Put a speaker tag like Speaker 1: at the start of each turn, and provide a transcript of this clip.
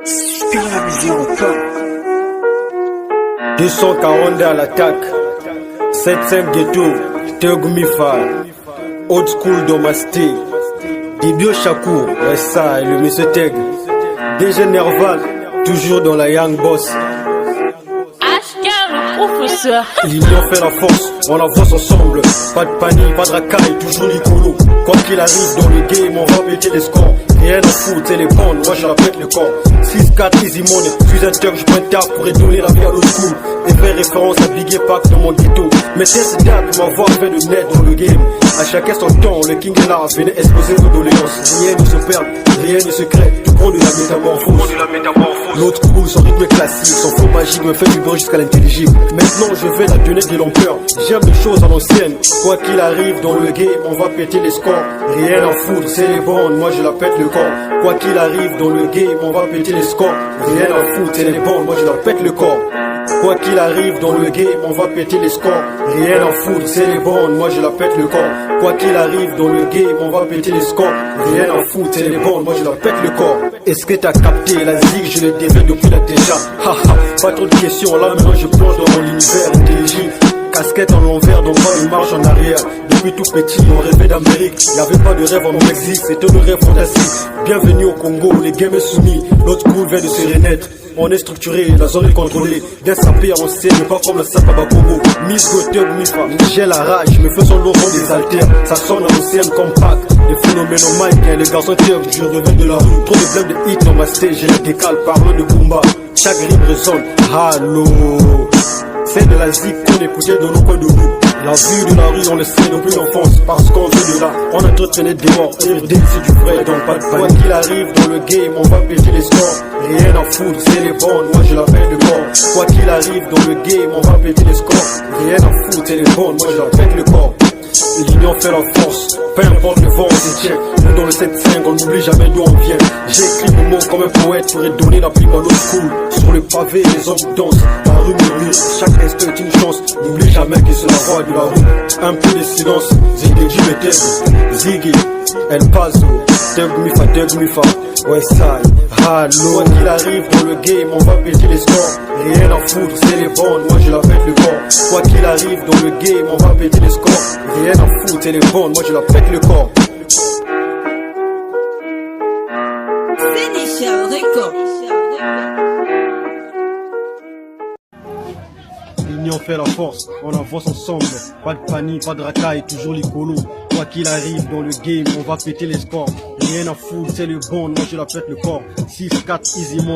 Speaker 1: 240 à l'attaque, 7-5 ghetto, Tegumifa, old school domasté, Dibio Chakour, ça et le monsieur Teg, DG Nerval, toujours dans la Young Boss. L'union fait la force, on avance ensemble. Pas de panique, pas de racaille, toujours Nicolo. Quoi qu'il arrive dans le game, on va péter les scores. Rien à foutre, c'est les bandes, moi je la pète le corps. 6-4 easy money, je suis un turc, je prends tard pour donner la vie à l'autre school. Et faire référence à Big Pack dans mon ghetto. Mais c'est date, ma voix fait de net dans le game. À chacun son temps, le king est là, venez exposer vos doléances. Rien ne se perd, rien ne se crée, tu prends de la métamorphose. L'autre cool, son rythme classique, son flow magique me fait du bon jusqu'à l'intelligible. Maintenant je vais la donner de l'ampleur, j'aime les choses à l'ancienne. Quoi qu'il arrive dans le game, on va péter les scores. Rien à foutre, c'est les bandes, moi je la pète le corps. Quoi qu'il arrive dans le game, on va péter les scores. Rien à foutre, c'est les bandes, moi je la pète le corps. Quoi qu'il arrive dans le game, on va péter les scores. Rien à foutre, c'est les bandes, moi je la pète le corps. Quoi qu'il arrive dans le game, on va péter les scores. Rien à foutre, c'est les bandes, moi je la pète le corps. Est-ce que t'as capté la zig, je l'ai dévié depuis la déjà. Haha, pas trop de questions, là maintenant je plonge dans mon univers intelligent. Casquette en l'envers, donc pas de marche en arrière. Depuis tout petit, on rêvait d'Amérique. Y'avait pas de rêve en Mexique, c'était le rêve fantastique. Bienvenue au Congo, les games est soumis. L'autre cool vient de se renaître. On est structuré, la zone est contrôlée. D'un sapé en scène, pas comme le Sapaba Congo. Miss Gothel, Mifa, j'ai la rage, me fais son logo des altères. Ça sonne à l'océan compact. Les phénomènes au mic, les garçons turcs, je reviens de la rue. Trop de blèmes de hits dans ma stage, j'ai les décale, parlant de Bumba. Chaque rime résonne, allô. C'est de la zik qu'on écoutait dans nos coins de rue. La vue de la rue, on le sait depuis l'enfance, parce qu'on vient de là. On a entretené des morts, RD c'est du vrai, donc pas de panique. Quoi qu'il arrive dans le game, on va péter les scores. Rien à foutre, c'est les bandes, moi je la pète le corps. Quoi qu'il arrive dans le game, on va péter les scores. Rien à foutre, c'est les bandes, moi je la pète le corps. L'union fait la force, peu importe le vent, c'est tient. Nous dans le 7-5, on n'oublie jamais d'où on vient. J'ai écrit mon mot comme un poète pour donner la plume à l'autre cool. Sur le pavé, les hommes dansent, la rue murmure, chaque instant est une chance. N'oublie jamais que c'est la voix de la rue. Un peu de silence, Ziggy me teste. Ziggy, El Paso, Tegumifa, Westside, allô. Quoi qu'il arrive dans le game, on va péter les scores. Rien à foutre, c'est les bandes, moi je la pète le corps. Quoi qu'il arrive dans le game, on va péter les scores. Rien à foutre, c'est les bandes, moi je la pète le corps.
Speaker 2: Sénéchal Record.
Speaker 1: L'union fait la force, on avance ensemble. Pas de panique, pas de racaille, toujours Nicolo. Quoi qu'il arrive dans le game, on va péter les scores. Rien à foutre, c'est le bon, moi je la pète le corps. 6-4 easy money.